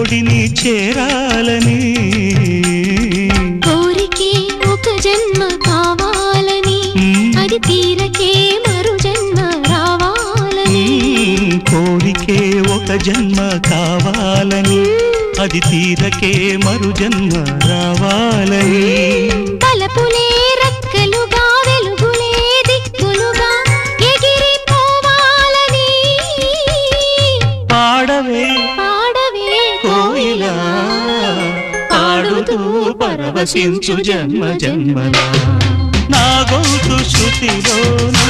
జోడిని చేరాలని కోరికే ఒక జన్మ కావాలని అది తీరకే మరు జన్మ రావాలని కోరికే ఒక జన్మ కావాలని అది తీరకే మరు జన్మ రావాలని తలపులే రెక్కలుగా వెలుగులే దిక్కులుగా ఎగిరిపోవాలని పాడవే పాడవే కోయిలా పాడుతూ పరవశించు జన్మ జన్మలా నా గొంతు శృతిలోనా